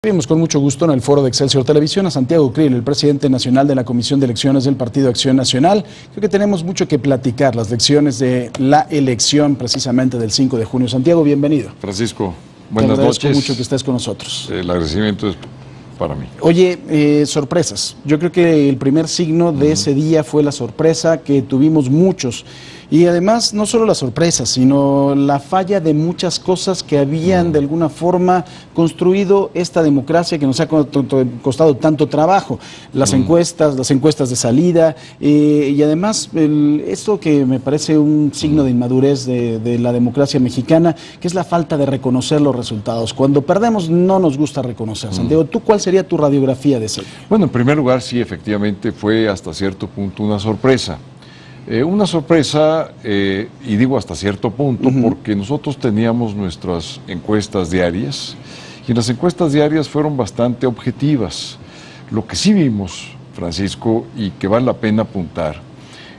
Vimos con mucho gusto en el foro de Excelsior Televisión a Santiago Krill, el presidente nacional de la Comisión de Elecciones del Partido Acción Nacional. Creo que tenemos mucho que platicar, las lecciones de la elección precisamente del 5 de junio. Santiago, bienvenido. Francisco, buenas noches. Te agradezco mucho que estés con nosotros. El agradecimiento es para mí. Oye, sorpresas. Yo creo que el primer signo de ese día fue la sorpresa que tuvimos muchos. Y además, no solo la sorpresa, sino la falla de muchas cosas que habían de alguna forma construido esta democracia que nos ha costado tanto trabajo. Las encuestas de salida, y además esto que me parece un signo de inmadurez de la democracia mexicana, que es la falta de reconocer los resultados. Cuando perdemos no nos gusta reconocer. Santiago, ¿tú cuál sería tu radiografía de eso? Bueno, en primer lugar, sí, efectivamente fue hasta cierto punto una sorpresa. Y digo hasta cierto punto, porque nosotros teníamos nuestras encuestas diarias, y las encuestas diarias fueron bastante objetivas. Lo que sí vimos, Francisco, y que vale la pena apuntar,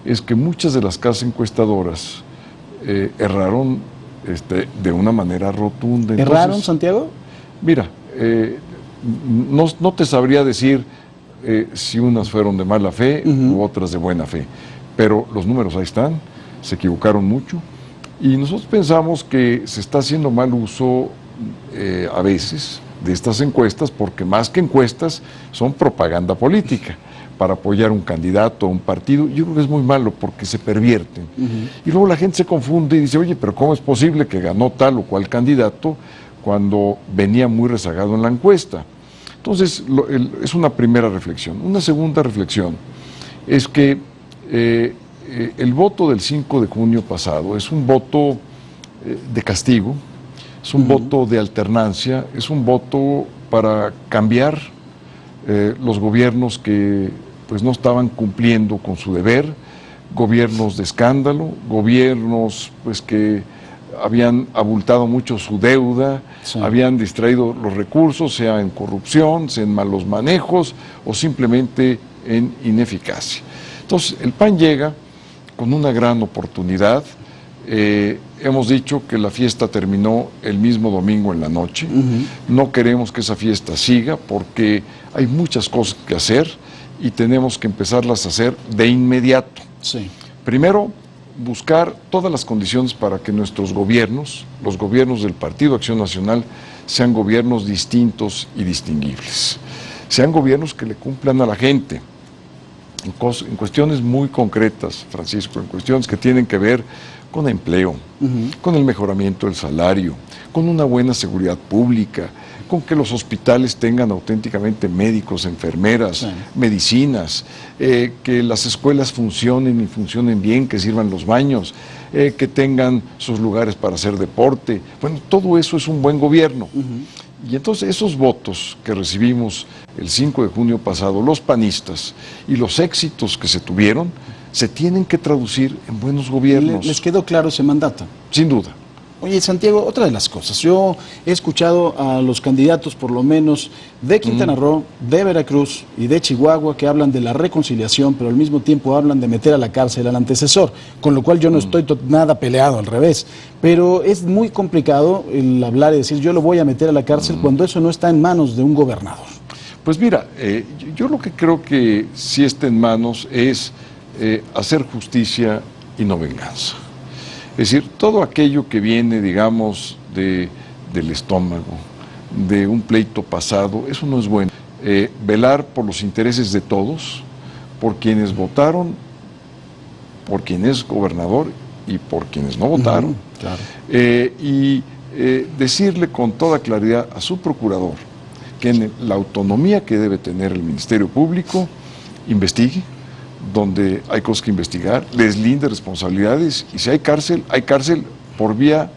es que muchas de las casas encuestadoras erraron de una manera rotunda. Entonces, ¿erraron, Santiago? Mira, no te sabría decir si unas fueron de mala fe u otras de buena fe. Pero los números ahí están, se equivocaron mucho y nosotros pensamos que se está haciendo mal uso a veces de estas encuestas, porque más que encuestas son propaganda política para apoyar un candidato o un partido. Yo creo que es muy malo porque se pervierten. Y luego la gente se confunde y dice, oye, pero ¿cómo es posible que ganó tal o cual candidato cuando venía muy rezagado en la encuesta? Entonces, es una primera reflexión. Una segunda reflexión es que el voto del 5 de junio pasado es un voto de castigo, es un voto de alternancia, es un voto para cambiar los gobiernos que pues no estaban cumpliendo con su deber, gobiernos de escándalo, gobiernos pues que habían abultado mucho su deuda, habían distraído los recursos, sea en corrupción, sea en malos manejos o simplemente en ineficacia. Entonces, el PAN llega con una gran oportunidad. Hemos dicho que la fiesta terminó el mismo domingo en la noche. No queremos que esa fiesta siga porque hay muchas cosas que hacer y tenemos que empezarlas a hacer de inmediato. Primero, buscar todas las condiciones para que nuestros gobiernos, los gobiernos del Partido Acción Nacional, sean gobiernos distintos y distinguibles. Sean gobiernos que le cumplan a la gente. En cuestiones muy concretas, Francisco, en cuestiones que tienen que ver con empleo, con el mejoramiento del salario, con una buena seguridad pública, con que los hospitales tengan auténticamente médicos, enfermeras, medicinas, que las escuelas funcionen y funcionen bien, que sirvan los baños, que tengan sus lugares para hacer deporte. Bueno, todo eso es un buen gobierno. Y entonces esos votos que recibimos el 5 de junio pasado, los panistas, y los éxitos que se tuvieron, se tienen que traducir en buenos gobiernos. ¿Les quedó claro ese mandato? Sin duda. Oye, Santiago, otra de las cosas, yo he escuchado a los candidatos, por lo menos, de Quintana Roo, de Veracruz y de Chihuahua, que hablan de la reconciliación, pero al mismo tiempo hablan de meter a la cárcel al antecesor, con lo cual yo no estoy nada peleado, al revés. Pero es muy complicado el hablar y decir, yo lo voy a meter a la cárcel, cuando eso no está en manos de un gobernador. Pues mira, yo lo que creo que sí está en manos es hacer justicia y no venganza. Es decir, todo aquello que viene, digamos, del estómago, de un pleito pasado, eso no es bueno. Velar por los intereses de todos, por quienes votaron, por quien es gobernador y por quienes no votaron. Decirle con toda claridad a su procurador que en la autonomía que debe tener el Ministerio Público, investigue donde hay cosas que investigar, deslinde responsabilidades, y si hay cárcel por vía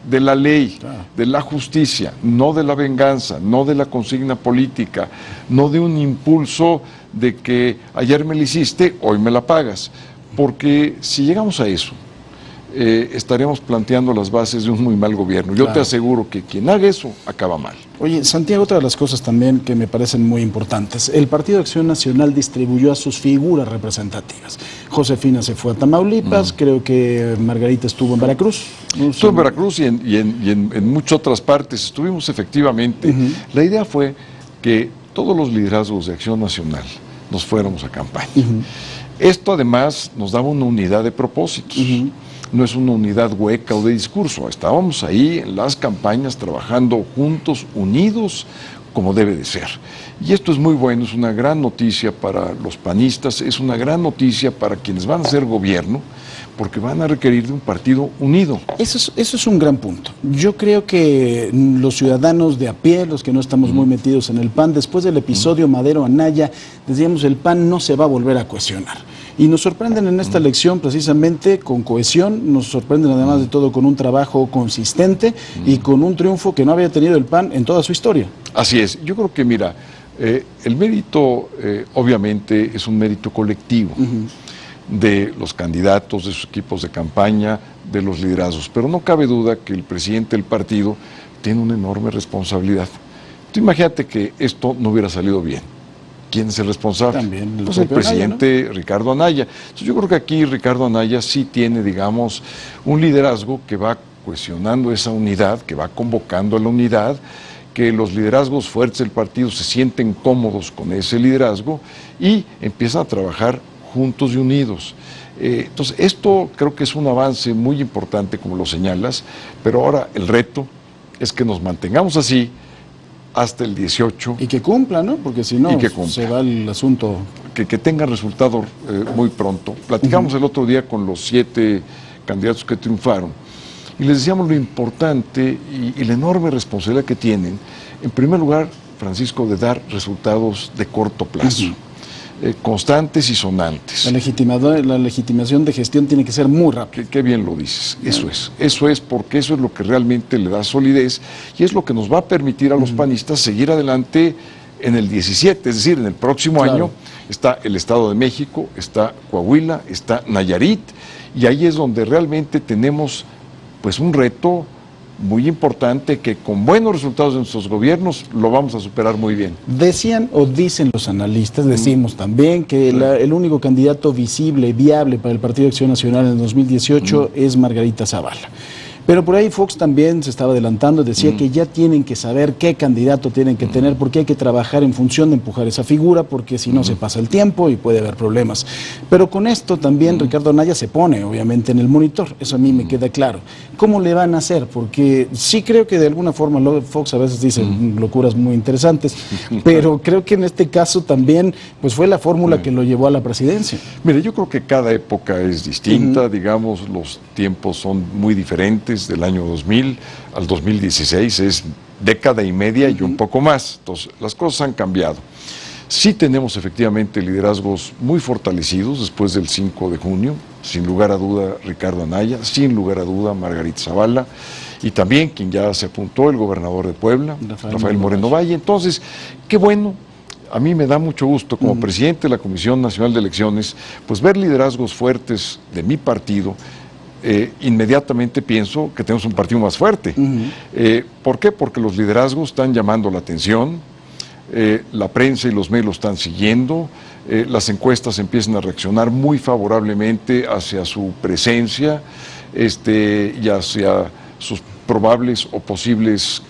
de la ley, de la justicia, no de la venganza, no de la consigna política, no de un impulso de que ayer me la hiciste, hoy me la pagas, porque si llegamos a eso, estaremos planteando las bases de un muy mal gobierno. Yo te aseguro que quien haga eso acaba mal. Oye, Santiago, otra de las cosas también que me parecen muy importantes, el Partido Acción Nacional distribuyó a sus figuras representativas. Josefina se fue a Tamaulipas, creo que Margarita estuvo en Veracruz. Estuvo en Veracruz y en muchas otras partes, estuvimos efectivamente. La idea fue que todos los liderazgos de Acción Nacional nos fuéramos a campaña. Esto además nos daba una unidad de propósitos. No es una unidad hueca o de discurso. Estábamos ahí en las campañas trabajando juntos, unidos, como debe de ser. Y esto es muy bueno, es una gran noticia para los panistas, es una gran noticia para quienes van a hacer gobierno, porque van a requerir de un partido unido. Eso es un gran punto. Yo creo que los ciudadanos de a pie, los que no estamos muy metidos en el PAN, después del episodio Madero-Anaya, decíamos el PAN no se va a volver a cohesionar. Y nos sorprenden en esta elección precisamente con cohesión, nos sorprenden además de todo con un trabajo consistente y con un triunfo que no había tenido el PAN en toda su historia. Así es. Yo creo que, mira, el mérito obviamente es un mérito colectivo de los candidatos, de sus equipos de campaña, de los liderazgos, pero no cabe duda que el presidente del partido tiene una enorme responsabilidad. Tú imagínate que esto no hubiera salido bien. ¿Quién es el responsable? También pues el presidente Anaya, ¿no? Ricardo Anaya. Entonces yo creo que aquí Ricardo Anaya sí tiene, digamos, un liderazgo que va cohesionando esa unidad, que va convocando a la unidad, que los liderazgos fuertes del partido se sienten cómodos con ese liderazgo y empiezan a trabajar juntos y unidos. Entonces esto creo que es un avance muy importante, como lo señalas, pero ahora el reto es que nos mantengamos así hasta el 18. Y que cumpla, ¿no? Porque si no, se va el asunto. Que tenga resultado muy pronto. Platicamos el otro día con los 7 candidatos que triunfaron y les decíamos lo importante y la enorme responsabilidad que tienen, en primer lugar, Francisco, de dar resultados de corto plazo. Constantes y sonantes. La legitimación de gestión tiene que ser muy rápida. Qué bien lo dices, eso es porque eso es lo que realmente le da solidez y es lo que nos va a permitir a los panistas seguir adelante en el 17, es decir, en el próximo año está el Estado de México, está Coahuila, está Nayarit y ahí es donde realmente tenemos pues un reto muy importante que con buenos resultados de nuestros gobiernos lo vamos a superar muy bien. Decían o dicen los analistas, decimos también, que el único candidato visible, viable para el Partido de Acción Nacional en el 2018 es Margarita Zavala. Pero por ahí Fox también se estaba adelantando, decía que ya tienen que saber qué candidato tienen que tener, porque hay que trabajar en función de empujar esa figura, porque si no se pasa el tiempo y puede haber problemas. Pero con esto también Ricardo Anaya se pone, obviamente, en el monitor, eso a mí me queda claro. ¿Cómo le van a hacer? Porque sí creo que de alguna forma Fox a veces dice locuras muy interesantes, pero creo que en este caso también pues fue la fórmula que lo llevó a la presidencia. Mire, yo creo que cada época es distinta, digamos, los tiempos son muy diferentes. Del año 2000 al 2016 es década y media y un poco más. Entonces, las cosas han cambiado. Sí tenemos efectivamente liderazgos muy fortalecidos después del 5 de junio, sin lugar a duda Ricardo Anaya, sin lugar a duda Margarita Zavala, y también quien ya se apuntó, el gobernador de Puebla, Rafael Moreno Valle. Entonces, qué bueno. A mí me da mucho gusto, como presidente de la Comisión Nacional de Elecciones, pues ver liderazgos fuertes de mi partido. Inmediatamente pienso que tenemos un partido más fuerte. ¿Por qué? Porque los liderazgos están llamando la atención, la prensa y los medios lo están siguiendo, las encuestas empiezan a reaccionar muy favorablemente hacia su presencia y hacia sus probables o posibles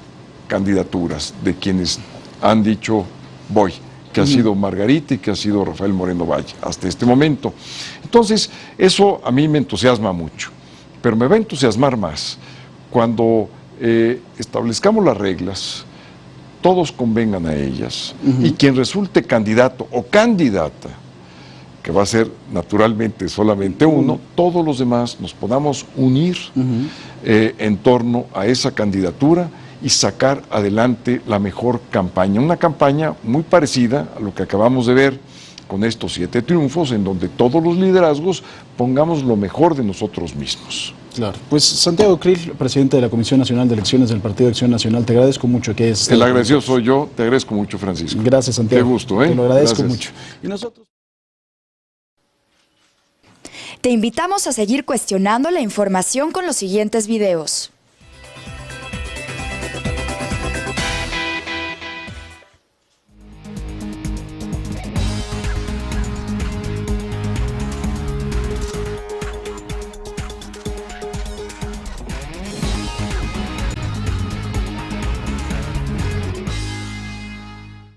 candidaturas de quienes han dicho voy, que ha sido Margarita y que ha sido Rafael Moreno Valle hasta este momento. Entonces, eso a mí me entusiasma mucho, pero me va a entusiasmar más cuando establezcamos las reglas, todos convengan a ellas, y quien resulte candidato o candidata, que va a ser naturalmente solamente uno, todos los demás nos podamos unir en torno a esa candidatura y sacar adelante la mejor campaña. Una campaña muy parecida a lo que acabamos de ver con estos 7 triunfos, en donde todos los liderazgos pongamos lo mejor de nosotros mismos. Claro. Pues Santiago Krill, presidente de la Comisión Nacional de Elecciones del Partido de Acción Nacional, te agradezco mucho que es. El agradecido soy yo, te agradezco mucho, Francisco. Gracias, Santiago. Qué gusto, Te lo agradezco Gracias. mucho. Y nosotros... Te invitamos a seguir cuestionando la información con los siguientes videos.